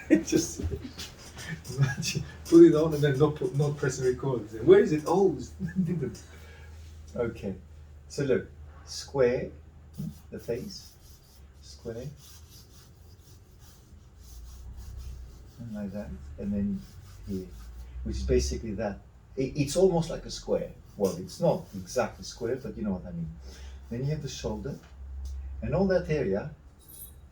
Just imagine, put it on and then not pressing record. Where is it? Oh, didn't. Okay, so look, square, the face, square, and like that, and then here, which is basically that. It's almost like a square. Well, it's not exactly square, but you know what I mean. Then you have the shoulder, and all that area.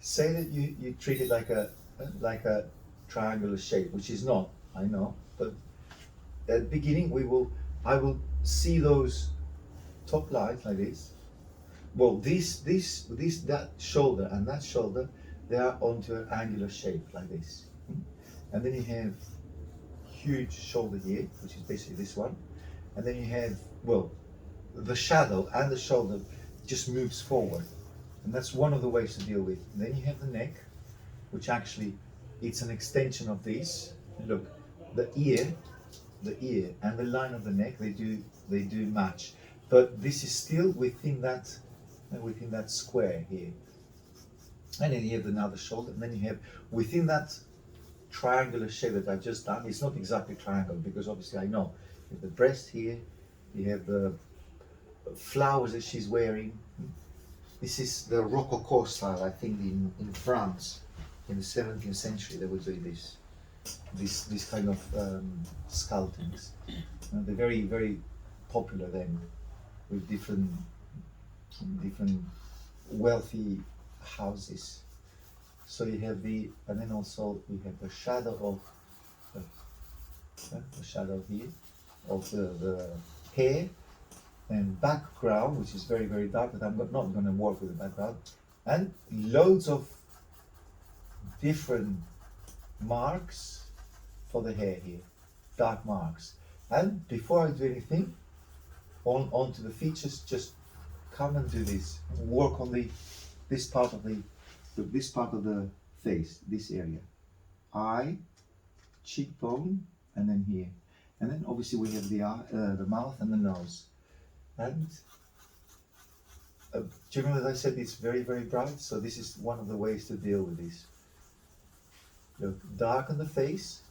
Say that you treat it like a triangular shape, which is not. I know, but at the beginning I will see those top lines like this. Well, that shoulder and that shoulder, they are onto an angular shape like this, and then you have huge shoulder here, which is basically this one, and then you have, well, the shadow and the shoulder just moves forward, and that's one of the ways to deal with. And then you have the neck, which actually it's an extension of this. Look, the ear and the line of the neck, they do match, but this is still within that square here. And then you have another shoulder, and then you have within that triangular shape that I've just done. It's not exactly triangle because obviously I know you have the breast here, you have the flowers that she's wearing. This is the Rococo style, I think, in France in the 17th century. They would do this kind of sculptings. They're very, very popular then with different wealthy houses. So you have and then also you have the shadow of the shadow here of the hair, and background, which is very, very dark, but I'm not going to work with the background, and loads of different marks for the hair here, dark marks. And before I do anything onto the features, just come and do this, work on this part of the face, this area, eye, cheekbone, and then here, and then obviously we have the eye, the mouth and the nose. And do you remember that I said it's very, very bright? So this is one of the ways to deal with this. Look, darken the face,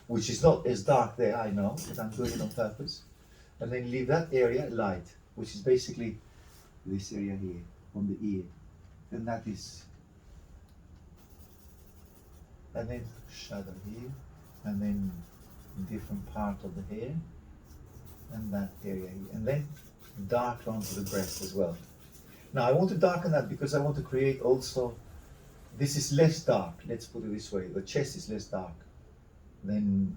which is not as dark there, I know, but I'm doing it on purpose. And then leave that area light, which is basically this area here, on the ear. And that is, and then shadow here, and then different part of the hair, and that area here, and then dark onto the breast as well. Now I want to darken that because I want to create also, this is less dark, let's put it this way, the chest is less dark than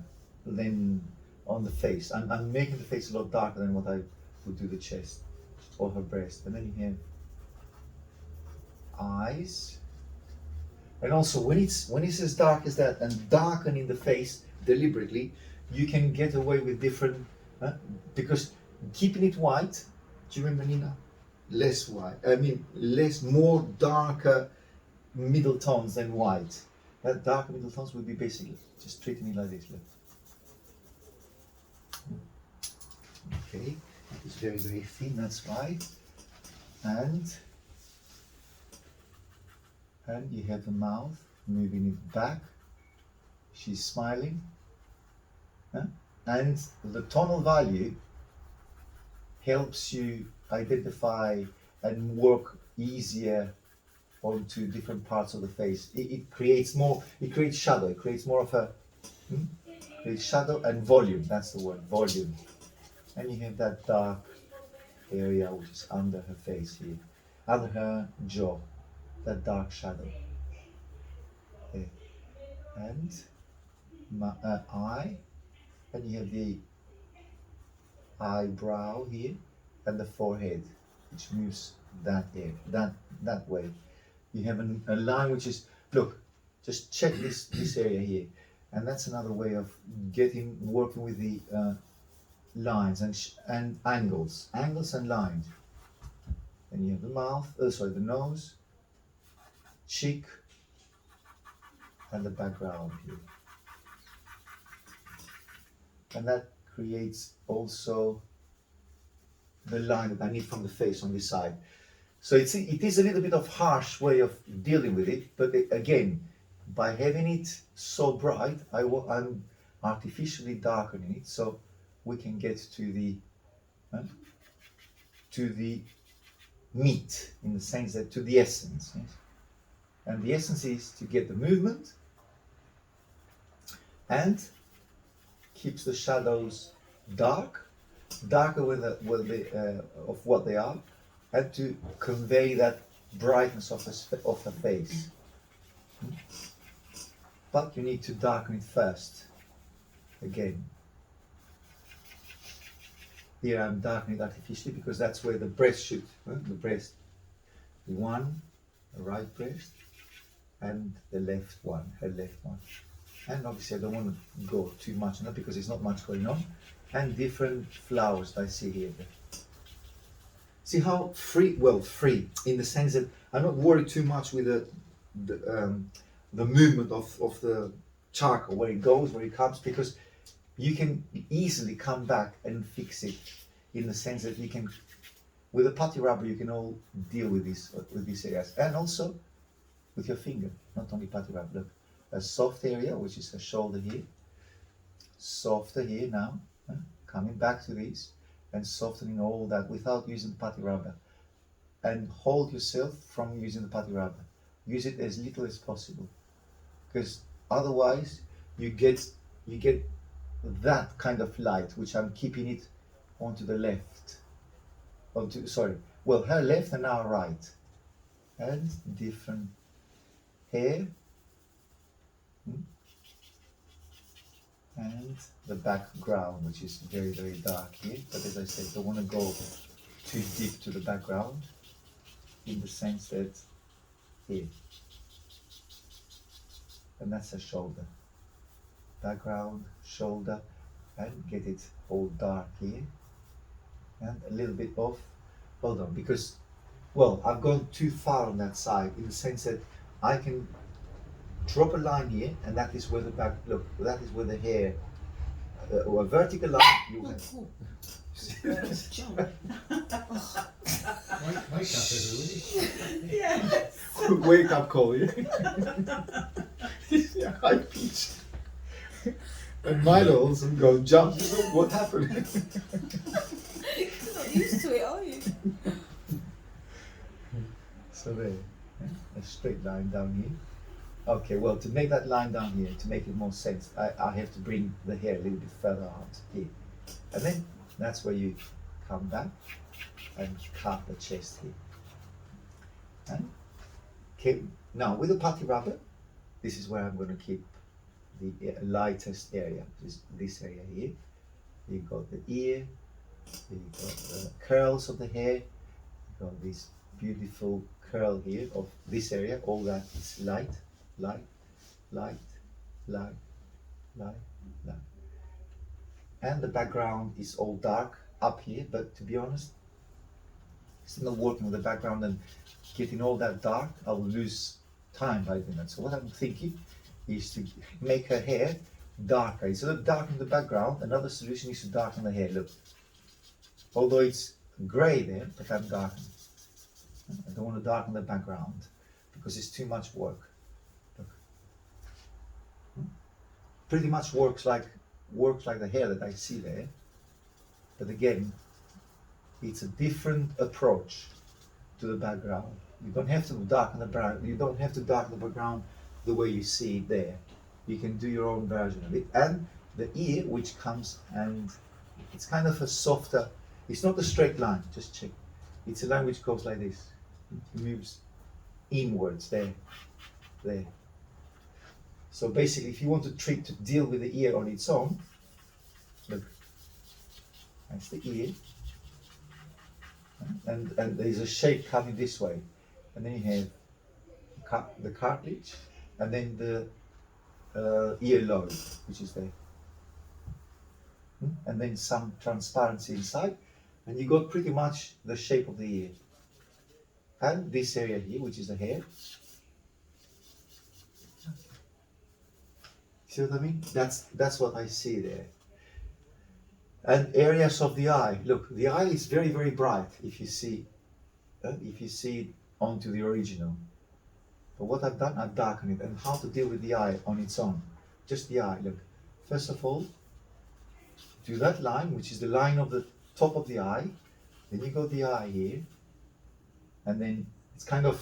on the face. I'm making the face a lot darker than what I would do the chest or her breast. And then you have eyes, and also when it's as dark as that and darkening the face deliberately, you can get away with different because keeping it white, do you remember, Nina? Less white, more darker middle tones than white. That darker middle tones would be basically just treating it like this. Look. Okay, it's very, very thin, that's why. And you have the mouth, moving it back. She's smiling. And the tonal value helps you identify and work easier onto different parts of the face. It creates shadow, it creates more of a, creates shadow and volume, that's the word, volume. And you have that dark area which is under her face here, under her jaw, that dark shadow. Okay. And eye, and you have the eyebrow here, and the forehead, which moves that way, that way. You have a line which is, look, just check this area here, and that's another way of working with the lines and angles and lines. And you have the mouth, the nose, cheek, and the background here. And that creates also the line that I need from the face on this side. So it is a little bit of harsh way of dealing with it, but again, by having it so bright, I'm artificially darkening it so we can get uh, to the meat, in the sense that to the essence. Yes? And the essence is to get the movement and keeps the shadows darker of what they are, and to convey that brightness of the face. But you need to darken it first. Again, here I'm darkening it artificially because that's where the breast should, the breast, one, the right breast, and the left one, her left one. And obviously I don't want to go too much on that because there's not much going on. And different flowers I see here. See how free in the sense that I'm not worried too much with the movement of the charcoal, where it goes, where it comes, because you can easily come back and fix it, in the sense that you can, with a putty rubber, you can all deal with these areas, and also with your finger, not only putty rubber. Look, a soft area, which is the shoulder here, softer here now, coming back to this, and softening all that without using the putty rubber. And hold yourself from using the putty rubber. Use it as little as possible, because otherwise you get that kind of light, which I'm keeping it onto the left, her left and our right, and different hair, and the background, which is very, very dark here. But as I said, don't want to go too deep to the background, in the sense that here, and that's a shoulder, background, shoulder, and get it all dark here, and a little bit of, hold on, because, well, I've gone too far on that side, in the sense that I can drop a line here, and that is where the that is where the hair, or a vertical line, you have. Wake up, everybody. Yes. Wake up call, yeah? Yeah, high pitch. And Milo also go jump. What happened? You're not used to it, are you? So there, a straight line down here. Okay, well, to make that line down here, to make it more sense, I have to bring the hair a little bit further out here. And then that's where you come back and cut the chest here. And okay, now with the putty rubber, this is where I'm going to keep the lightest area, this area here. You got the ear, you got the curls of the hair, you got this beautiful curl here of this area. All that is light, light, light, light, light, light. And the background is all dark up here, but to be honest, it's not working with the background and getting all that dark. I will lose time by doing that. So what I'm thinking is to make her hair darker. Instead of darkening the background, another solution is to darken the hair. Look, although it's grey there, but I'm darkening. I don't want to darken the background because it's too much work. Look. Pretty much works like the hair that I see there, but again, it's a different approach to the background. You don't have to darken the background. You don't have to darken the background the way you see it there. You can do your own version of it. And the ear, which comes, and it's kind of a softer. It's not a straight line. Just check. It's a line which goes like this. It moves inwards there, there. So basically, if you want to deal with the ear on its own, look, that's the ear, and there's a shape coming this way, and then you have the cartilage, and then the earlobe, which is there, and then some transparency inside, and you got pretty much the shape of the ear. And this area here, which is the hair. See what I mean? That's what I see there. And areas of the eye. Look, the eye is very, very bright if you see it onto the original. But what I've done, I've darkened it. And how to deal with the eye on its own. Just the eye, look. First of all, do that line, which is the line of the top of the eye. Then you got the eye here. And then it's kind of,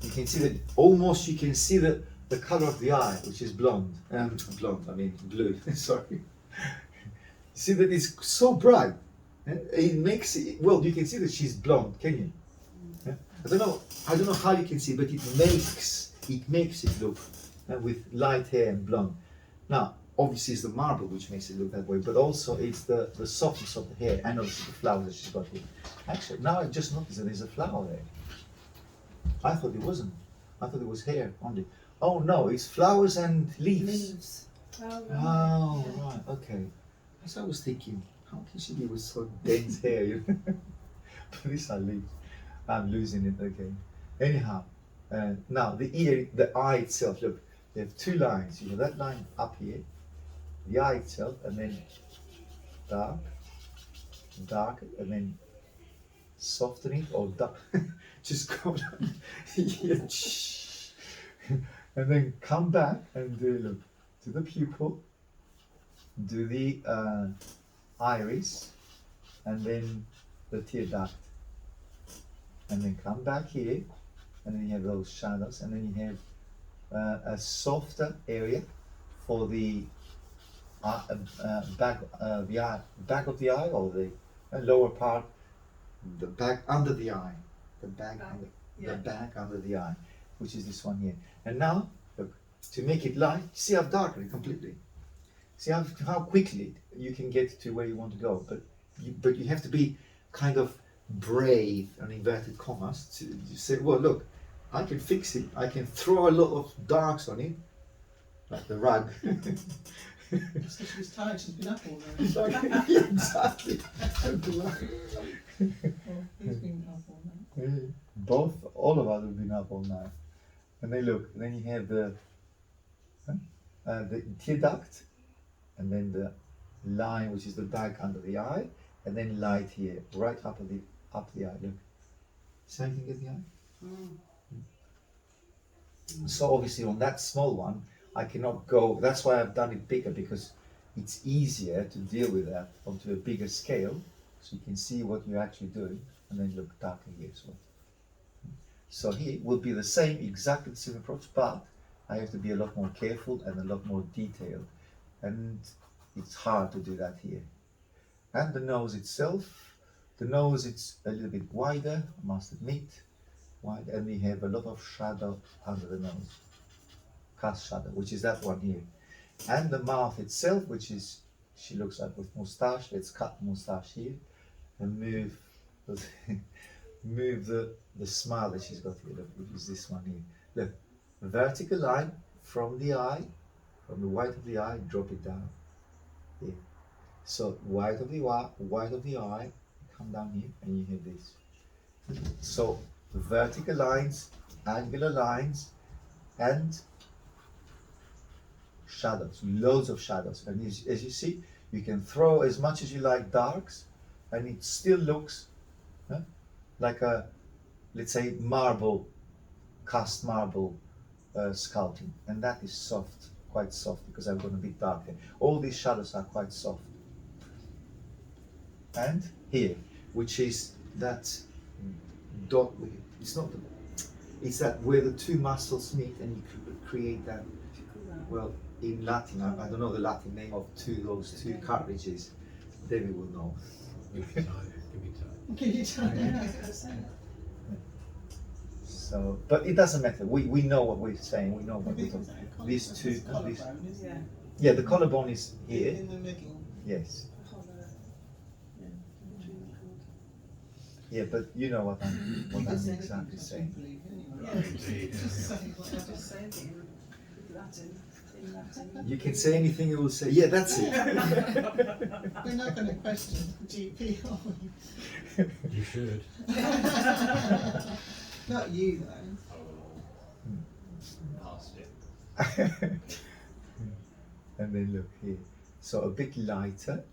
you can see that, almost you can see the color of the eye, which is blonde. I mean blue, sorry. See that it's so bright. It makes it, well, you can see that she's blonde, can you? Yeah? I don't know how you can see, but it makes it look with light hair and blonde. Now, obviously it's the marble which makes it look that way, but also it's the softness of the hair and obviously the flowers that she's got here. Actually, now I just noticed that there's a flower there. I thought it wasn't. I thought it was hair only. Oh no, it's flowers and leaves. Oh, Oh, right, okay. As I was thinking, how can she be with so dense hair? You know? But these are leaves. I'm losing it again. Anyhow, now the ear, the eye itself, look, you have two lines. You have that line up here, the eye itself, and then dark, dark, and then soften it or dark. Just go down here, and then come back and do, look, to the pupil, do the iris, and then the tear duct, and then come back here, and then you have those shadows, and then you have a softer area for the back of the eye, or the lower part, the back under the eye, the back under the eye, which is this one here. And now, look, to make it light, see I've darkened it completely. See how quickly you can get to where you want to go, but you have to be kind of brave, and inverted commas, to say, well, look, I can fix it. I can throw a lot of darks on it, like the rug. Just because she's tired, she's been up all night. Exactly. Oh, he's been up all night. All of us have been up all night. And then look, then you have the tear duct, and then the line which is the bag under the eye, and then light here, right up the eye. Look, see how you can get the eye? So obviously on that small one, I cannot go. That's why I've done it bigger, because it's easier to deal with that onto a bigger scale, so you can see what you're actually doing, and then look darker here as well. So here will be the same, exactly the same approach, but I have to be a lot more careful and a lot more detailed, and it's hard to do that here. And the nose itself, it's a little bit wider, I must admit, wide, and we have a lot of shadow under the nose, cast shadow, which is that one here. And the mouth itself, which is, she looks like with moustache. Let's cut the moustache here and move the smile that she's got here, look, which is this one here. Look, vertical line from the eye, from the white of the eye, drop it down here. So white of the eye, come down here, and you have this. So vertical lines, angular lines, and shadows, loads of shadows. And as you see, you can throw as much as you like darks, and it still looks like a, let's say, cast marble sculpting. And that is soft, quite soft, because I'm going to be darker. All these shadows are quite soft. And here, which is that dot, it's not the, it's that where the two muscles meet, and you create that, well, in Latin, I don't know the Latin name of those two cartilages. David will know. Give me time. Give you time. Yeah, I was gonna say. So, but it doesn't matter. We know what we're saying. We know what we're talking. These two, these, yeah, the collarbone is here. In the middle. Yes. Yeah, but you know what I'm exactly saying. Yeah, just say it in Latin. In Latin. You can say anything, you will say, yeah, that's it. We're not going to question GP, are we? You should. Not you, though. Past it. And then look here. So a bit lighter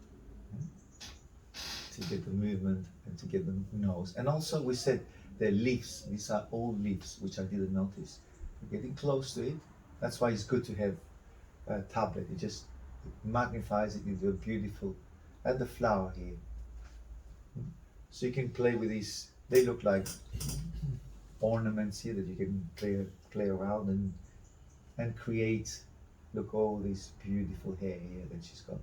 to get the movement and to get the nose. And also we said they're leaves. These are all leaves, which I didn't notice. You're getting close to it. That's why it's good to have a tablet. It just magnifies it into a beautiful, and the flower here. So you can play with these. They look like ornaments here that you can play around and create. Look, all this beautiful hair here that she's got.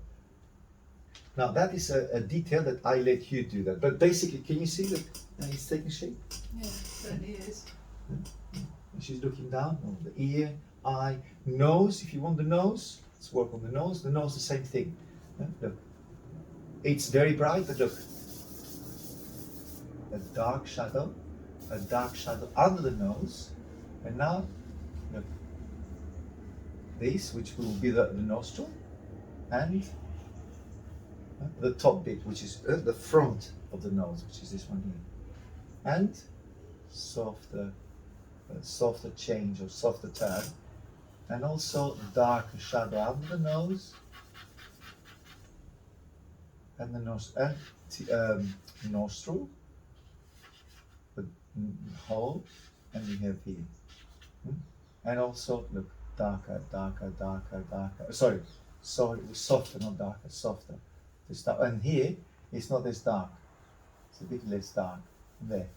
Now that is a detail that I let you do that. But basically, can you see that it's taking shape? Yeah, certainly is. She's looking down on the ear, eye, nose. If you want the nose, let's work on the nose. The nose, the same thing. Look, it's very bright, but look, a dark shadow under the nose, and now look, this, which will be the nostril, and the top bit, which is the front of the nose, which is this one here, and softer change or softer turn, and also darker shadow under the nose, and the nose and nostril, the hole, and we have here, and also look darker. Sorry, it was softer, not darker, softer. And here it's not as dark. It's a bit less dark. There.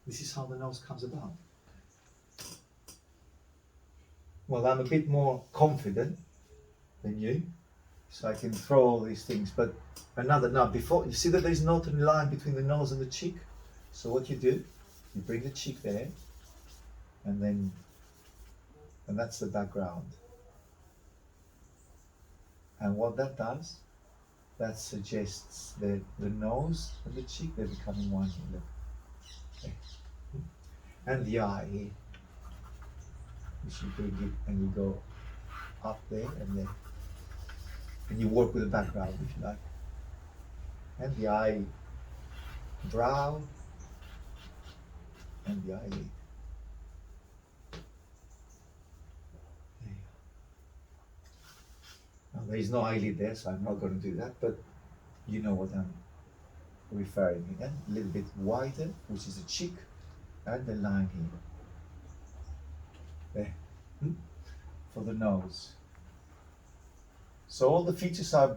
This is how the nose comes about. Well, I'm a bit more confident than you, so I can throw all these things. But now, before you see that there's not a line between the nose and the cheek. So what you do, you bring the cheek there, and that's the background. And what that does, that suggests that the nose and the cheek, they're becoming one here. Look. Okay. And the eye here. You should bring it and you go up there and there. And you work with the background if you like. And the eye, brow, and the eyelid. There you go. Now there is no eyelid there, so I'm not going to do that, but you know what I'm referring to. And a little bit wider, which is the cheek, and the line here. There. For the nose. So all the features are,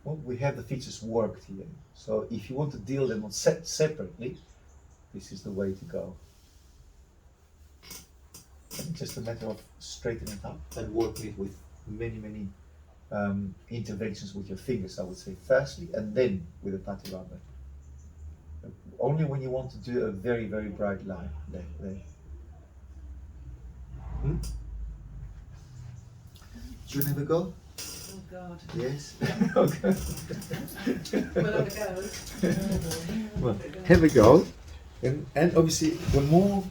well, we have the features worked here. So if you want to deal them separately, this is the way to go. And it's just a matter of straightening it up and working it with many interventions with your fingers, I would say, firstly, and then with a putty rubber. Only when you want to do a very bright line. There. Do you want to have a go? Oh God. Yes. Okay. We'll have a go. Well, have a go. And obviously, one more.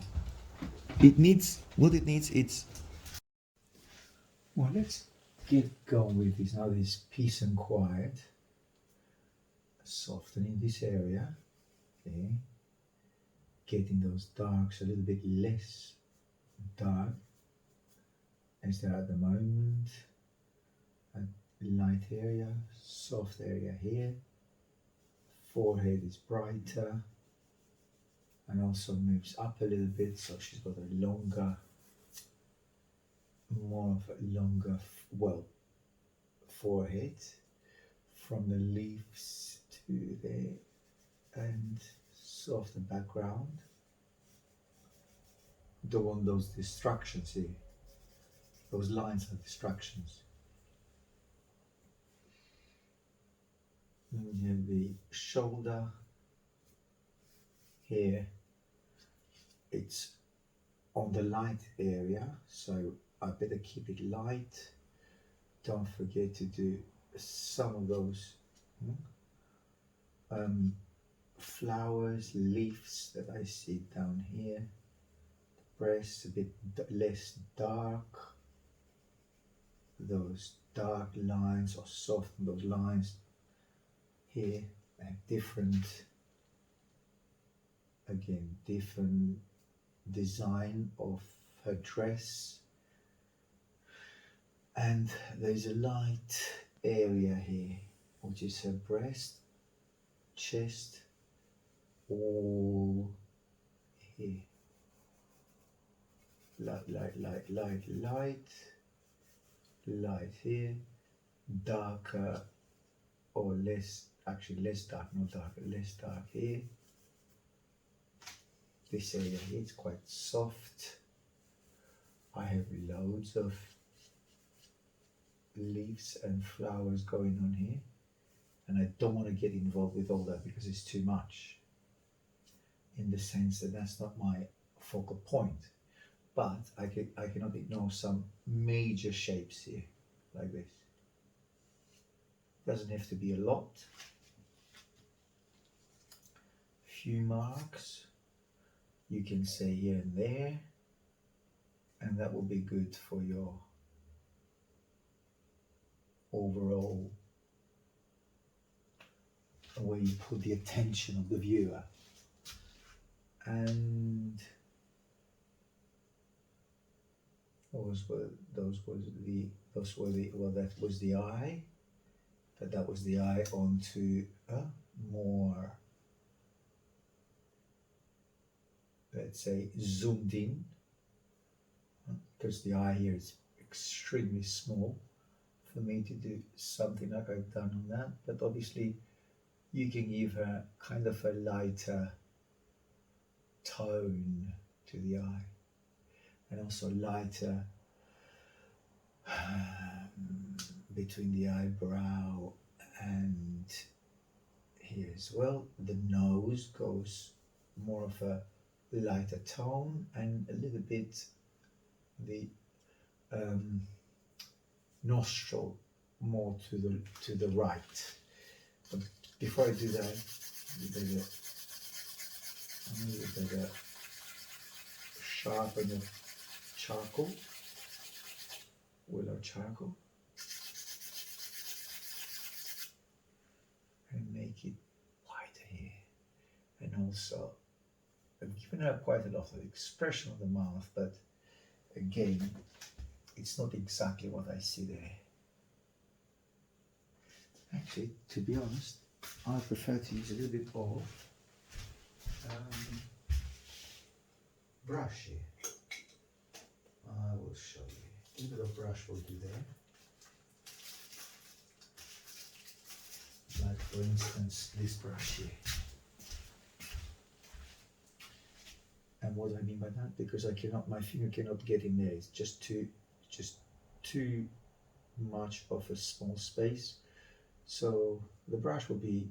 What it needs, it's. Well, let's get going with this now. This peace and quiet. Softening this area. Okay. Getting those darks a little bit less dark as they are at the moment. A light area, soft area here. Forehead is brighter and also moves up a little bit, so she's got a longer, forehead from the leaves to there, and softer background. Don't want those distractions here. Those lines are distractions. Then we have the shoulder here. It's on the light area, so I better keep it light. Don't forget to do some of those flowers, leaves that I see down here. The breast a bit less dark. Those dark lines, or soften those lines here. Different design of her dress, and there's a light area here, which is her breast, chest, all here. light, light, light, light, light, light here, darker or less, actually less dark, not darker, less dark here. This area here is quite soft. I have loads of leaves and flowers going on here, and I don't want to get involved with all that because it's too much, in the sense that that's not my focal point. But I cannot ignore some major shapes here, like this. Doesn't have to be a lot. Few marks, you can say here and there, and that will be good for your overall where you put the attention of the viewer. And those were the well, that was the eye, that was the eye onto more, let's say, zoomed in, because the eye here is extremely small for me to do something like I've done on that. But obviously you can give her kind of a lighter tone to the eye, and also lighter between the eyebrow and here as well. The nose goes more of a lighter tone, and a little bit the nostril more to the right. But before I do that, I'm a little bit sharpen the charcoal, willow charcoal, and make it whiter here. And also, I've given her quite a lot of expression of the mouth, but again, it's not exactly what I see there. Actually, to be honest, I prefer to use a little bit of brush here. I will show you. A little bit of brush will do there. Like for instance, this brush here. And what do I mean by that? Because I cannot, my finger cannot get in there. It's just too much of a small space. So the brush will be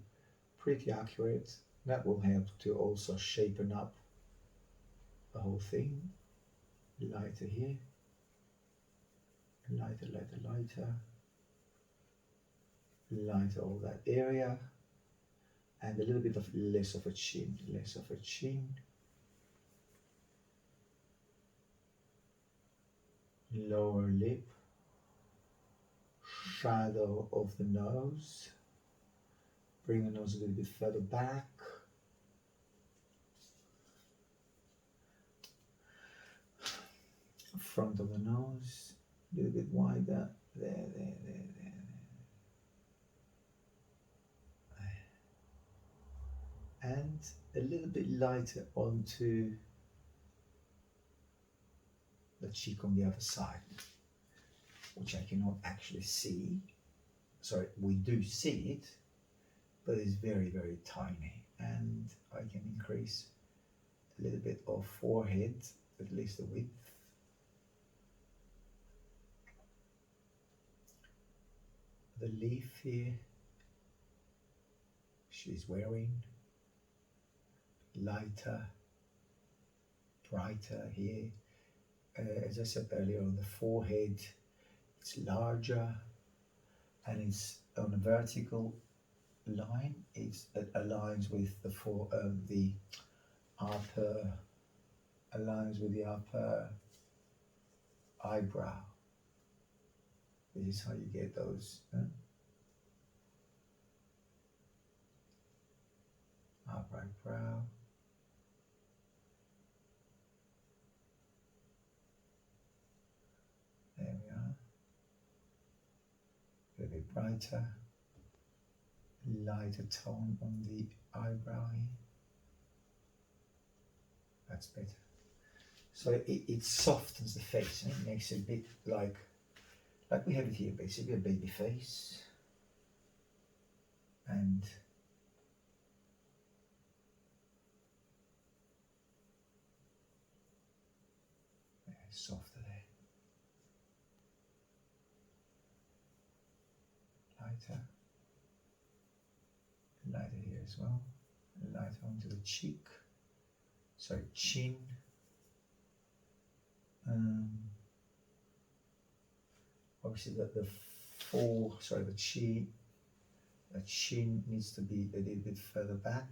pretty accurate. That will help to also shapen up the whole thing. Lighter here, lighter, lighter, lighter, lighter all that area, and a little bit of less of a chin, less of a chin. Lower lip, shadow of the nose, bring the nose a little bit further back. Front of the nose, a little bit wider, there. And a little bit lighter onto the cheek on the other side, which I cannot actually see. Sorry, we do see it, but it's very, very tiny. And I can increase a little bit of forehead, at least the width. The leaf here she's wearing, lighter, brighter here. As I said earlier, on the forehead, it's larger, and it's on a vertical line. It aligns with the upper, aligns with the upper eyebrow. This is how you get those upper eyebrow. There we are. A little bit brighter, lighter tone on the eyebrow here. That's better. So it softens the face, and it makes it a bit like we have it here, basically a baby face. And yeah, softer there. Lighter. Lighter here as well. Lighter onto the cheek. Sorry, chin. Obviously the chin needs to be a little bit further back.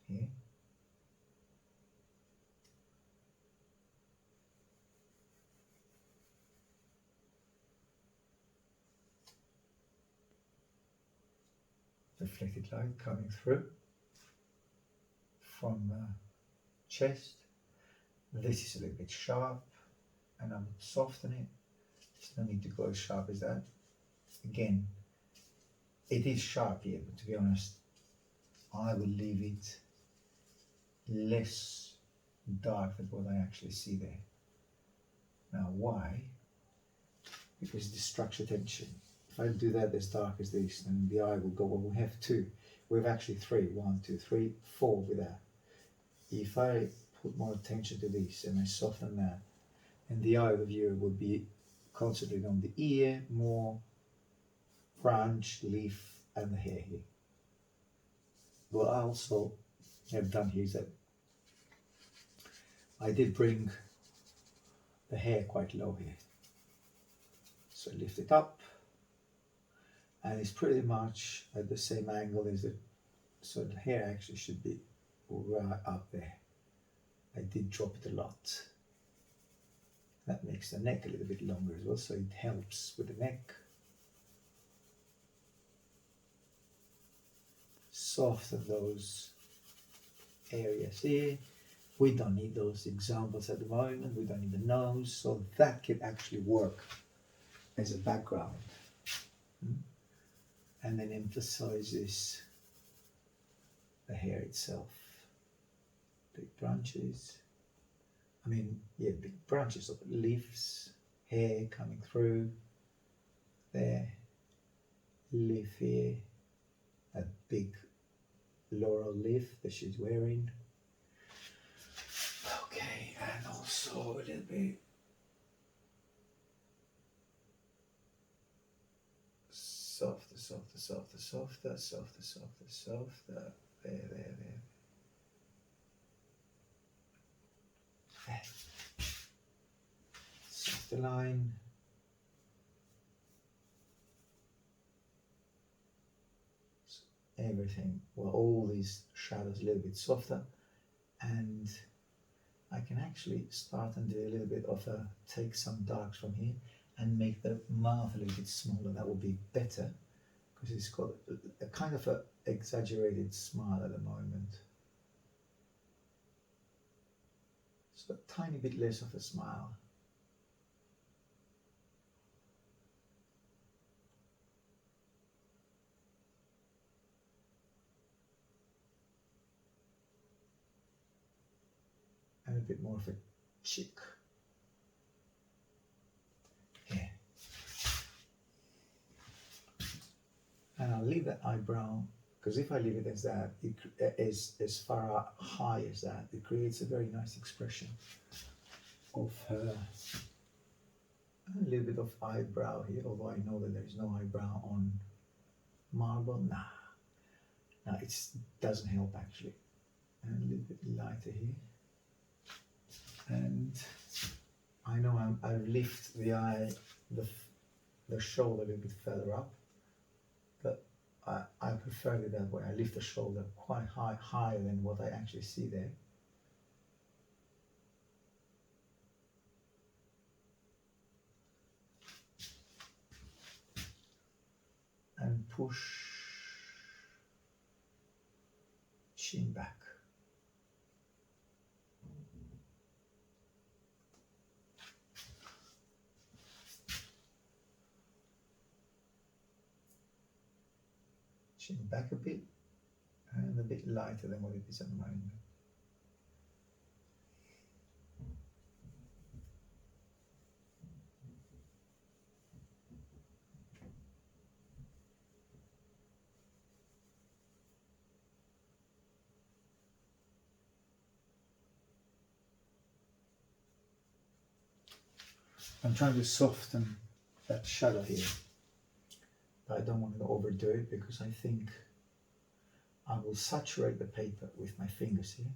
Here. Reflected light coming through from chest. This is a little bit sharp, and I would soften it. There's no need to go as sharp as that. Again, it is sharp here, but to be honest, I will leave it less dark than what I actually see there. Now, why? Because it distracts attention. If I do that as dark as this, then the eye will go, well, we have two. We have actually three. 1, 2, 3, 4 with that. If I put more attention to this and I soften that, and the eye of the viewer would be concentrated on the ear, more branch, leaf, and the hair here. What I also have done here is that I did bring the hair quite low here. So lift it up, and it's pretty much at the same angle as it, so the hair actually should be right up there. I did drop it a lot. That makes the neck a little bit longer as well, so it helps with the neck. Soften those areas here. We don't need those examples at the moment. We don't need the nose, so that can actually work as a background. And then emphasizes the hair itself. Big branches. I mean, yeah, big branches of leaves, hair coming through there, leaf here, a big laurel leaf that she's wearing. Okay, and also a little bit softer, softer, softer, softer, softer, softer, softer. There. Softer line. Everything, well, all these shadows a little bit softer, and I can actually start and do a little bit of a, take some darks from here and make the mouth a little bit smaller. That would be better, because it's got a kind of a exaggerated smile at the moment. So a tiny bit less of a smile. And a bit more of a cheek. Here. And I'll leave that eyebrow, because if I leave it as that, it is as far high as that, it creates a very nice expression of her. A little bit of eyebrow here, although I know that there is no eyebrow on marble. Nah, it doesn't help actually. And a little bit lighter here. And I know I lift the eye, the shoulder a little bit further up, but I prefer it that way. I lift the shoulder quite higher than what I actually see there. And push chin back. Chin back a bit, and a bit lighter than what it is at the moment. I'm trying to soften that shadow here. But I don't want to overdo it because I think I will saturate the paper with my fingers here.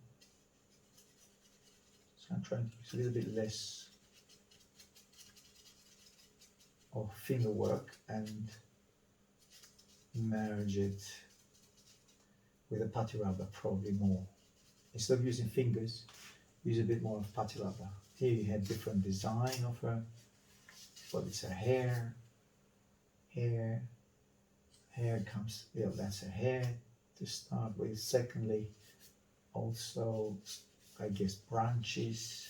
So I'm trying to use a little bit less of finger work and merge it with a putty rubber, probably more. Instead of using fingers, use a bit more of putty rubber. Here you have different design of her, but it's her hair, hair comes, yeah, that's her hair to start with. Secondly, also, I guess, branches.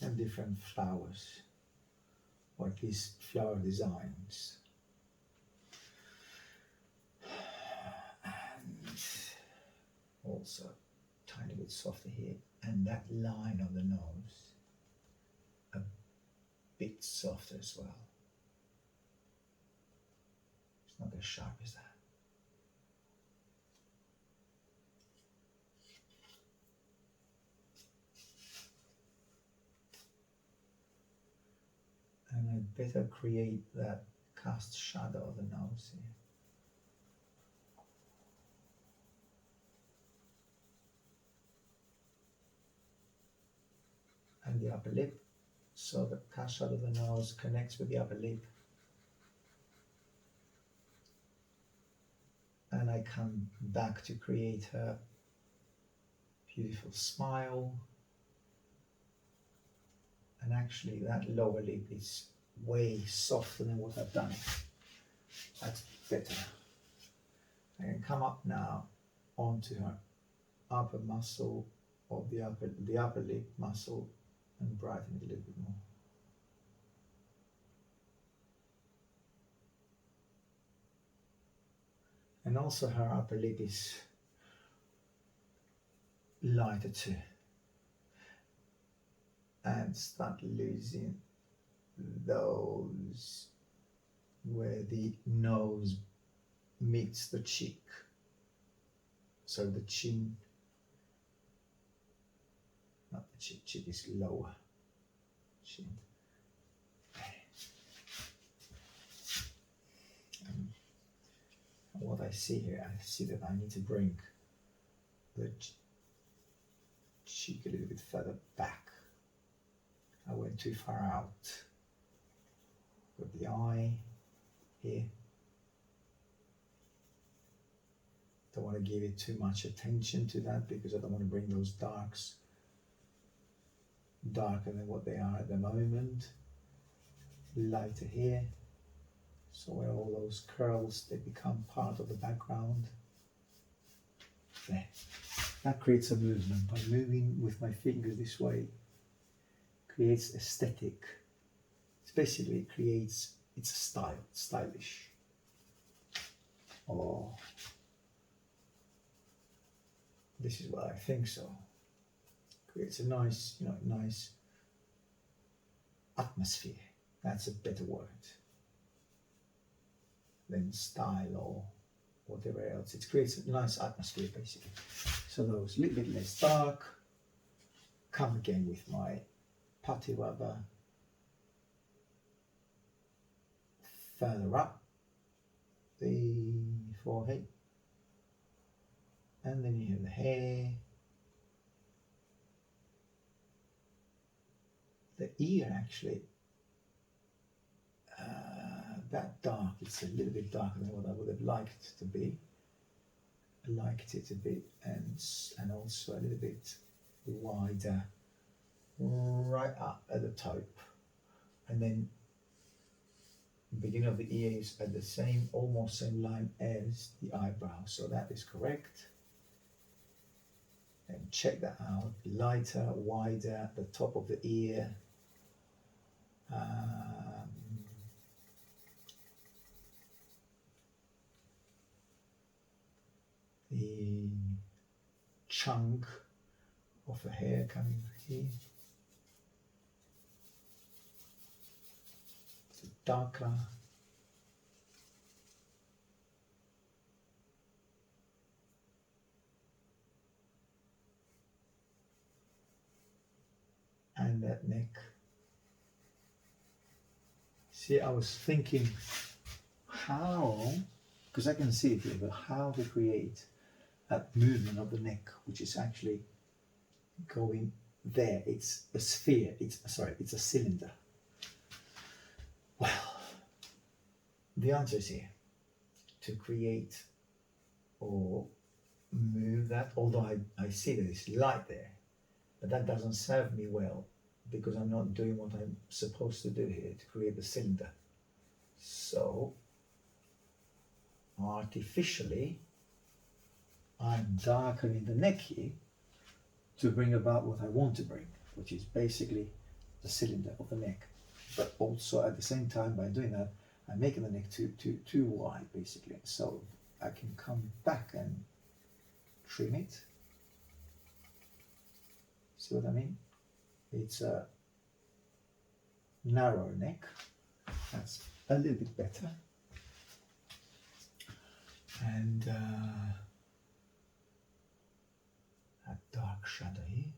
And different flowers, or at least flower designs. And also tiny bit softer here, and that line on the nose a bit softer as well. It's not as sharp as that. And I'd better create that cast shadow of the nose here. And the upper lip, so the cast shadow of the nose connects with the upper lip. And I come back to create her beautiful smile. And actually that lower lip is way softer than what I've done. That's better. I can come up now onto her upper muscle of the upper lip muscle and brighten it a little bit more. And also her upper lip is lighter too. And start losing those where the nose meets the cheek. So the chin, not the cheek is lower. Chin. And what I see here, I see that I need to bring the cheek a little bit further back. I went too far out. Got the eye here. Don't want to give it too much attention to that because I don't want to bring those darks darker than what they are at the moment. Lighter here. So where all those curls, they become part of the background. There. That creates a movement. By moving with my fingers this way, creates aesthetic. It basically creates, it's a style, stylish. Oh, this is what I think so. Creates a nice, nice atmosphere. That's a better word than style or whatever else. It creates a nice atmosphere basically. So those little bit less dark. Come again with my putty rubber further up the forehead, and then you have the hair, the ear actually, that dark, it's a little bit darker than what I would have liked it to be. I liked it a bit, and also a little bit wider right up at the top, and then the beginning of the ear is at the same, almost same line as the eyebrow, so that is correct. And check that out, lighter, wider, the top of the ear, the chunk of the hair coming here. The darker. And that neck. See, I was thinking how, because I can see it here, but how to create that movement of the neck, which is actually going there. It's a sphere, it's a cylinder. Well, the answer is here. To create or move that, although I see that it's light there, but that doesn't serve me well because I'm not doing what I'm supposed to do here to create the cylinder. So artificially I'm darkening the neck here to bring about what I want to bring, which is basically the cylinder of the neck. But also at the same time, by doing that, I'm making the neck too wide basically. So I can come back and trim it. See what I mean? It's a narrow neck. That's a little bit better. And a dark shadow here.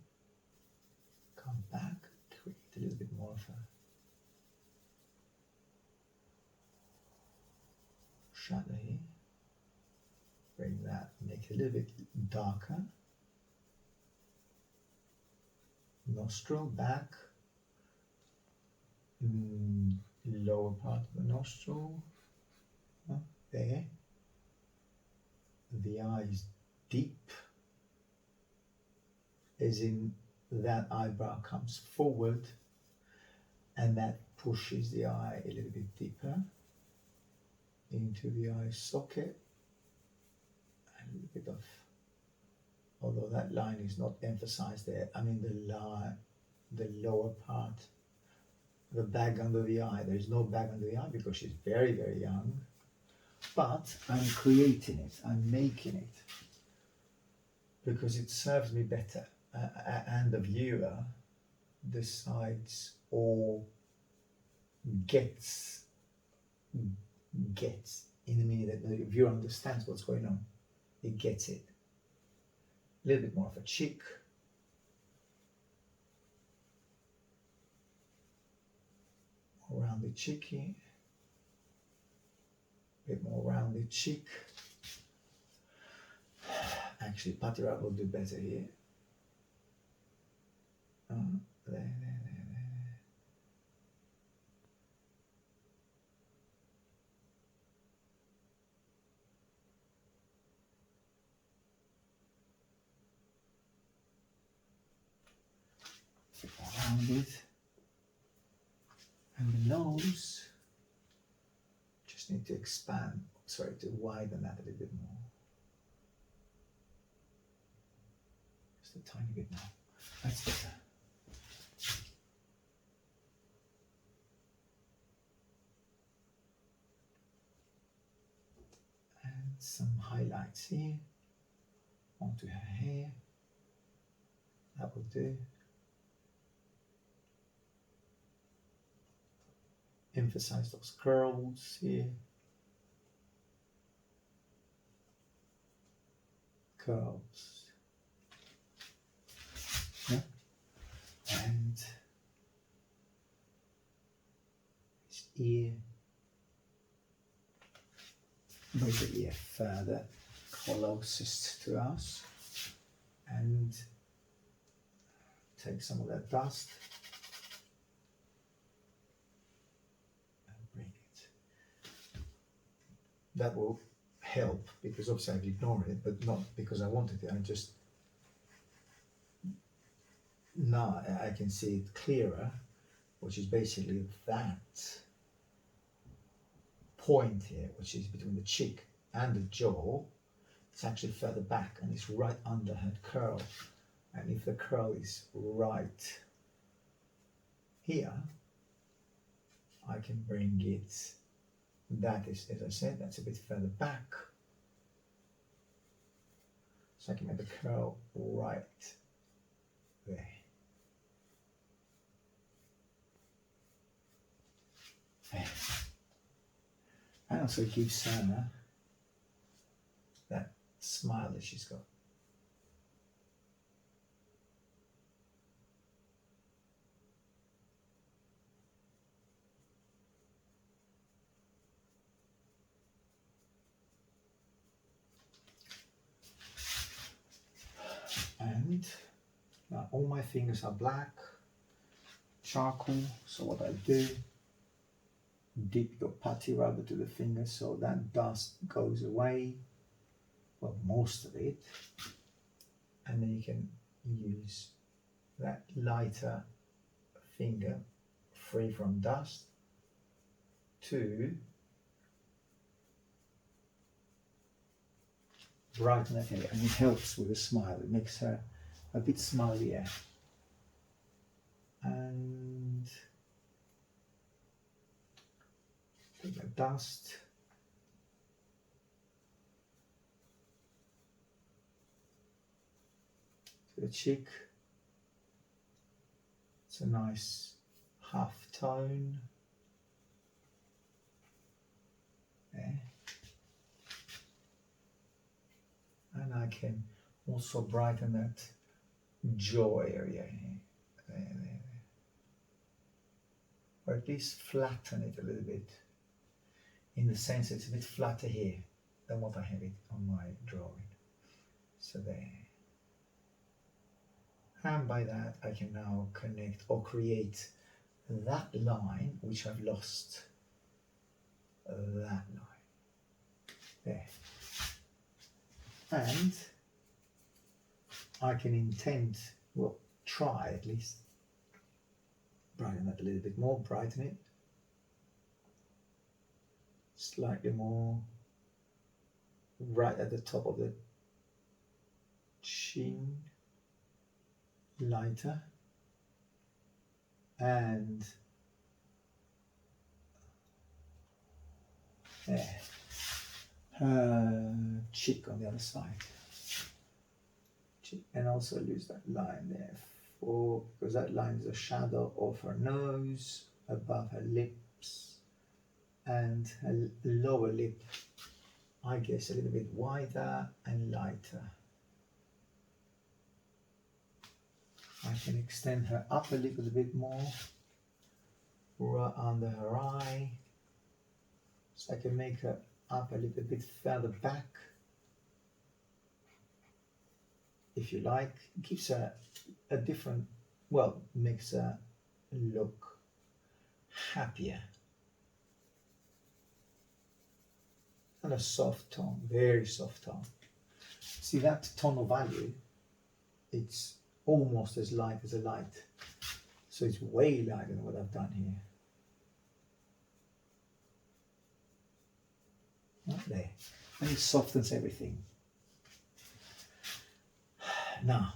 Come back, create a little bit more of a shadow here. Bring that, make it a little bit darker. Nostril back, lower part of the nostril, there. The eye is deep, as in that eyebrow comes forward and that pushes the eye a little bit deeper into the eye socket. A little bit of, although that line is not emphasized there, I mean the lower part, the bag under the eye. There is no bag under the eye because she's very, very young. But I'm creating it, I'm making it because it serves me better, and the viewer decides or gets in the minute that the viewer understands what's going on. It gets it. A little bit more of a cheek. Around the cheeky. A bit more rounded cheek. Actually, putty rub will do better here. There. Rounded. And the nose. Just need to expand, to widen that a little bit more. Just a tiny bit more. That's better. And some highlights here onto her hair. That will do. Emphasize those curls here. Curls. Yeah. And his ear. Bring the ear further closest to us. And take some of that dust. That will help because obviously I've ignored it, but not because I wanted it. I just, now I can see it clearer, which is basically that point here, which is between the cheek and the jaw. It's actually further back and it's right under her curl. And if the curl is right here, I can bring it. That is, as I said, that's a bit further back. So I can make the curl right there. There. And also it gives Sana that smile that she's got. And now all my fingers are black, charcoal. So what I do, dip your putty rubber to the finger so that dust goes away, well, most of it, and then you can use that lighter finger free from dust to brighten that area, and it helps with a smile. It makes her a bit smilier. And take the dust. To the cheek. It's a nice half tone. There. And I can also brighten that jaw area here. There. Or at least flatten it a little bit, in the sense it's a bit flatter here than what I have it on my drawing. So there. And by that I can now connect or create that line which I've lost. That line. There. And I can try at least, brighten that a little bit more, brighten it slightly more, right at the top of the chin, lighter, and there. Cheek on the other side, cheek, and also lose that line there because that line is a shadow of her nose, above her lips, and her lower lip, I guess a little bit wider and lighter. I can extend her upper lip a little bit more, right under her eye, so I can make her up a little bit further back, if you like. It gives her a different, well, makes her look happier. And a soft tone, very soft tone. See that tonal value, it's almost as light as a light. So it's way lighter than what I've done here. Right there, and it softens everything. Now,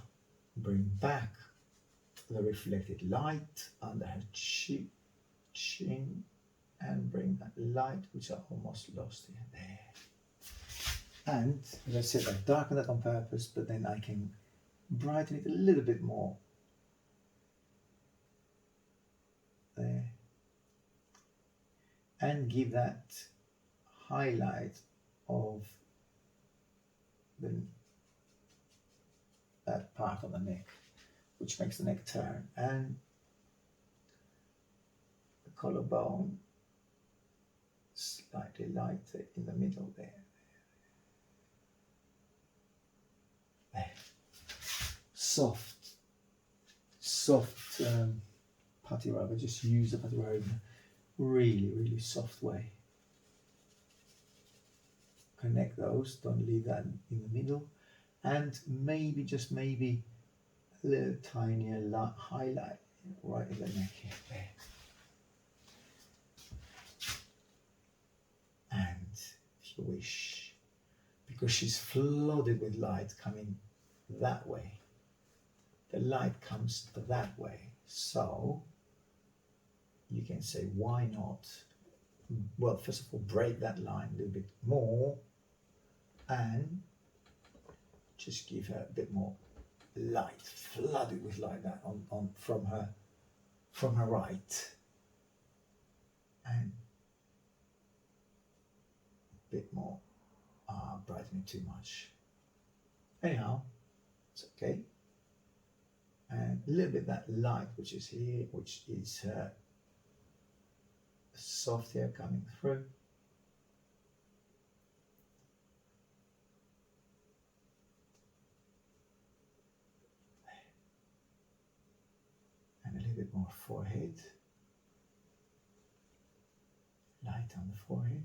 bring back the reflected light under her chin, and bring that light, which I almost lost here, there. And as I said, I darkened that on purpose, but then I can brighten it a little bit more. There. And give that highlight of that part of the neck, which makes the neck turn, and the collarbone slightly lighter in the middle there. There. Soft putty rubber. Just use the putty rubber in a really soft way. Connect those, don't leave that in the middle, and maybe, just maybe, a little tinier highlight right in the neck here, there. And if you wish, because she's flooded with light coming that way, the light comes that way, so you can say, why not, well, first of all, break that line a little bit more and just give her a bit more light, flood it with light that on from her right, and a bit more brightening too much. Anyhow, it's okay. And a little bit that light which is here, which is soft hair coming through. And a little bit more forehead. Light on the forehead.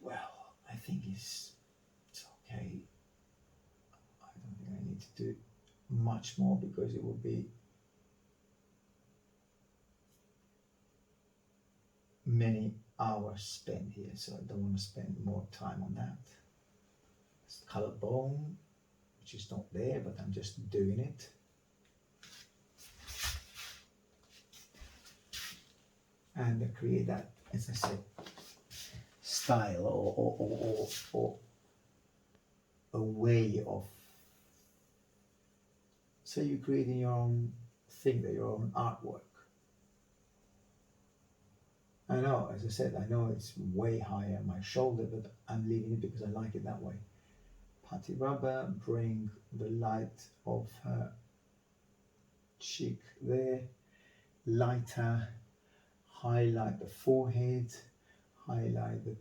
Well, I think it's okay. I don't think I need to do much more because it will be many hours spent here, so I don't want to spend more time on that. It's collarbone, which is not there, but I'm just doing it. And create that, as I said, style or a way of. So you're creating your own thing, your own artwork. I know, as I said, I know it's way higher on my shoulder, but I'm leaving it because I like it that way. Putty rubber, bring the light of her cheek there, lighter, highlight the forehead, highlight the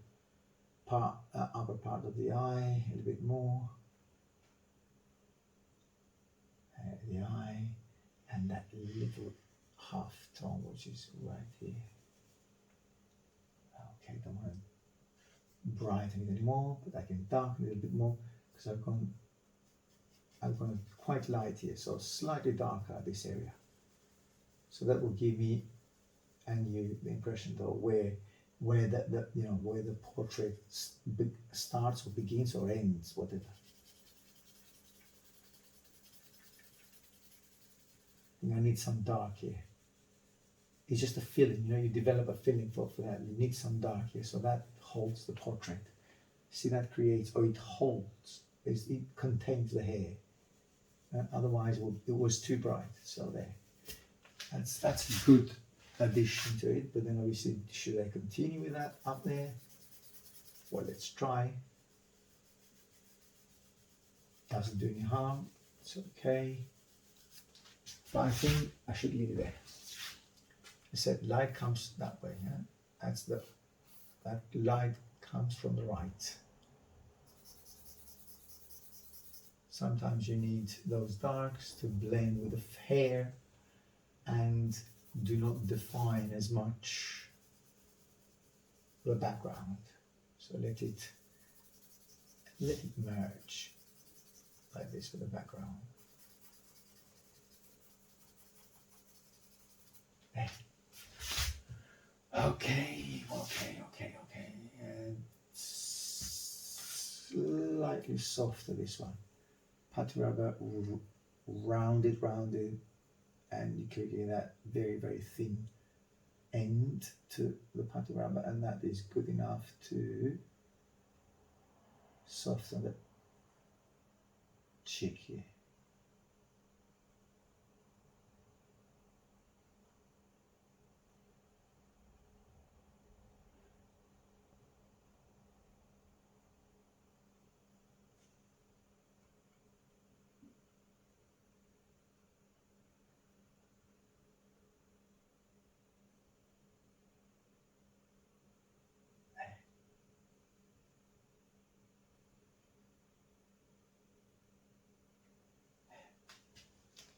upper part of the eye a little bit more, the eye, and that little half tone which is right here. Okay, don't want to brighten it anymore, but I can darken it a little bit more because I've gone quite light here, so slightly darker this area. So that will give me and you the impression though where where the portrait starts or begins or ends, whatever. I think I need some dark here. It's just a feeling, you develop a feeling for that. You need some dark here, so that holds the portrait. See, that creates, or it holds, it contains the hair. Otherwise, it was too bright. So there, that's a good addition to it. But then obviously, should I continue with that up there? Well, let's try. Doesn't do any harm. It's okay. But I think I should leave it there. I said light comes that way. Yeah? That light comes from the right. Sometimes you need those darks to blend with the hair and do not define as much the background. So let it merge like this with the background. There. Okay. And slightly softer this one. Putty rubber, rounded, and you could get that very, very thin end to the putty rubber, and that is good enough to soften the cheek here.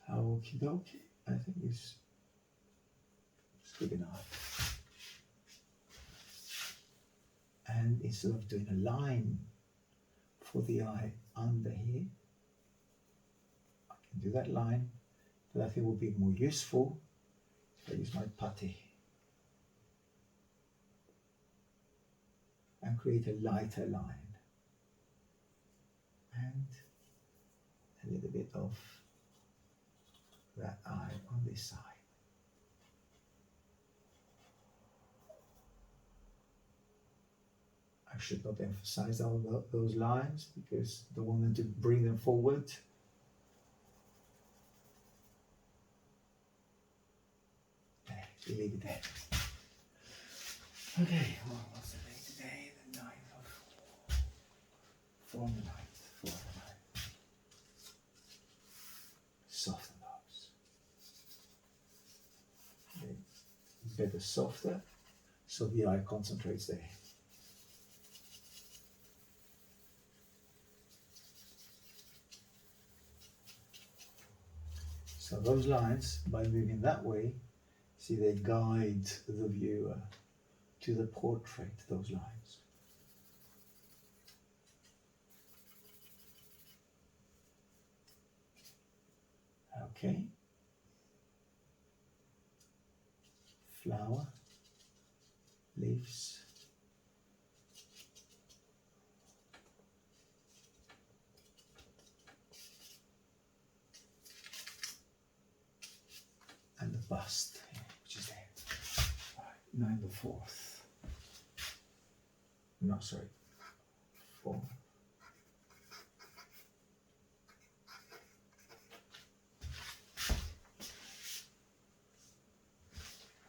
Okie dokie, I think it's good enough. And instead of doing a line for the eye under here, I can do that line, but I think will be more useful if I use my putty and create a lighter line. And little bit of that eye on this side. I should not emphasize all those lines because I don't want them to bring them forward. There, we leave it there. Okay, well, what's the date today? The 9th of 4 on the 9th, 4 on the 9th. Soften those. Okay. Better softer so the eye concentrates there. So those lines, by moving that way, see they guide the viewer to the portrait, those lines. Okay. Flower, leaves. And the bust, which is there. Right, 9 the 4th. No, sorry. 4.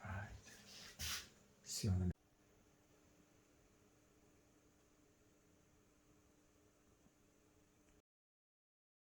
Right. See you on the